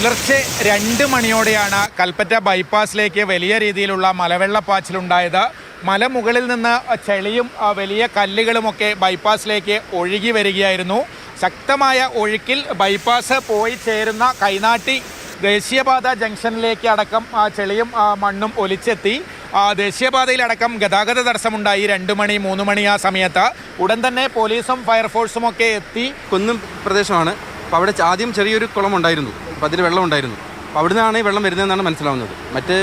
പുലർച്ചെ 2 മണിയോടെയാണ് കൽപ്പറ്റ ബൈപ്പാസിലേക്ക് വലിയ രീതിയിലുള്ള മലവെള്ളപ്പാച്ചിലുണ്ടായത്. മലമുകളിൽ നിന്ന് ചെളിയും വലിയ കല്ലുകളുമൊക്കെ ബൈപ്പാസിലേക്ക് ഒഴുകി വരികയായിരുന്നു. ശക്തമായ ഒഴുക്കിൽ ബൈപ്പാസ് പോയി ചേരുന്ന കൈനാട്ടി ദേശീയപാത ജംഗ്ഷനിലേക്ക് അടക്കം ചെളിയും മണ്ണും ഒലിച്ചെത്തി. ദേശീയപാതയിലടക്കം ഗതാഗത തടസ്സമുണ്ടായി 2 മണി 3 മണി ആ സമയത്ത്. ഉടൻ തന്നെ പോലീസും ഫയർഫോഴ്സും ഒക്കെ എത്തി. കുന്നും പ്രദേശമാണ്. അപ്പോൾ അവിടെ ആദ്യം ചെറിയൊരു കുളം ഉണ്ടായിരുന്നു. അപ്പോൾ അതിൽ വെള്ളം ഉണ്ടായിരുന്നു. അപ്പോൾ അവിടെ നിന്നാണ് ഈ വെള്ളം വരുന്നതെന്നാണ് മനസ്സിലാവുന്നത്. മറ്റ്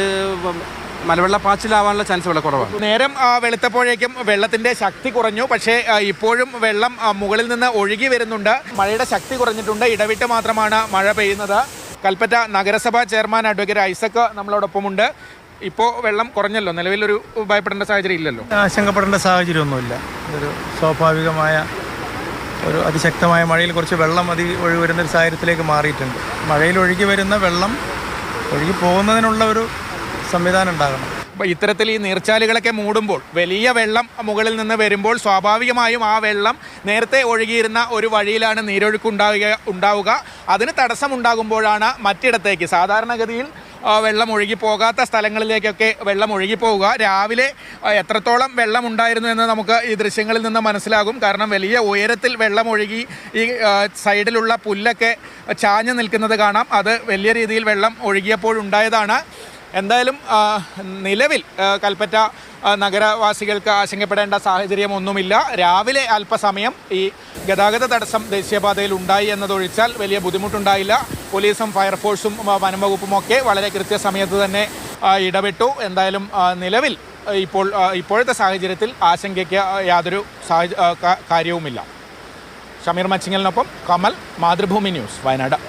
മലവെള്ളപ്പാച്ചിലാവാനുള്ള ചാൻസ് വളരെ കുറവാണ്. നേരം വെളുത്തപ്പോഴേക്കും വെള്ളത്തിൻ്റെ ശക്തി കുറഞ്ഞു. പക്ഷേ ഇപ്പോഴും വെള്ളം മുകളിൽ നിന്ന് ഒഴുകി വരുന്നുണ്ട്. മഴയുടെ ശക്തി കുറഞ്ഞിട്ടുണ്ട്. ഇടവിട്ട് മാത്രമാണ് മഴ പെയ്യുന്നത്. കൽപ്പറ്റ നഗരസഭാ ചെയർമാൻ അഡ്വക്കേറ്റ് ഐസക് നമ്മളോടൊപ്പമുണ്ട്. ഇപ്പോൾ വെള്ളം കുറഞ്ഞല്ലോ, നിലവിലൊരു ഭയപ്പെടേണ്ട സാഹചര്യം ഇല്ലല്ലോ? ആശങ്കപ്പെടേണ്ട സാഹചര്യമൊന്നുമില്ല. ഒരു സ്വാഭാവികമായ ഒരു അതിശക്തമായ മഴയിൽ കുറച്ച് വെള്ളം ഒഴുകി വരുന്നൊരു സാഹചര്യത്തിലേക്ക് മാറിയിട്ടുണ്ട്. മഴയിൽ ഒഴുകി വരുന്ന വെള്ളം ഒഴുകി പോകുന്നതിനുള്ള ഒരു സംവിധാനം ഉണ്ടാകണം. അപ്പോൾ ഇത്തരത്തിൽ ഈ നീർച്ചാലുകളൊക്കെ മൂടുമ്പോൾ വലിയ വെള്ളം മുകളിൽ നിന്ന് വരുമ്പോൾ സ്വാഭാവികമായും ആ വെള്ളം നേരത്തെ ഒഴുകിയിരുന്ന ഒരു വഴിയിലാണ് നീരൊഴുക്കുണ്ടാവുക. അതിന് തടസ്സമുണ്ടാകുമ്പോഴാണ് മറ്റിടത്തേക്ക് സാധാരണഗതിയിൽ വെള്ളം ഒഴുകി പോകാത്ത സ്ഥലങ്ങളിലേക്കൊക്കെ വെള്ളം ഒഴുകിപ്പോവുക. രാവിലെ എത്രത്തോളം വെള്ളം ഉണ്ടായിരുന്നു എന്ന് നമുക്ക് ഈ ദൃശ്യങ്ങളിൽ നിന്ന് മനസ്സിലാകും. കാരണം വലിയ ഉയരത്തിൽ വെള്ളം ഒഴുകി ഈ സൈഡിലുള്ള പുല്ലൊക്കെ ചാഞ്ഞു നിൽക്കുന്നത് കാണാം. അത് വലിയ രീതിയിൽ വെള്ളം ഒഴുകിയപ്പോഴുണ്ടായതാണ്. എന്തായാലും നിലവിൽ കൽപ്പറ്റ നഗരവാസികൾക്ക് ആശങ്കപ്പെടേണ്ട സാഹചര്യമൊന്നുമില്ല. രാവിലെ അല്പസമയം ഈ ഗതാഗത തടസ്സം ദേശീയപാതയിൽ ഉണ്ടായി എന്നതൊഴിച്ചാൽ വലിയ ബുദ്ധിമുട്ടുണ്ടായില്ല. പോലീസും ഫയർഫോഴ്സും വനംവകുപ്പുമൊക്കെ വളരെ കൃത്യസമയത്ത് തന്നെ ഇടപെട്ടു. എന്തായാലും നിലവിൽ ഇപ്പോഴത്തെ സാഹചര്യത്തിൽ ആശങ്കയ്ക്ക് യാതൊരു കാര്യവുമില്ല. ഷമീർ മച്ചിങ്ങലിനൊപ്പം കമൽ, മാതൃഭൂമി ന്യൂസ്, വയനാട്.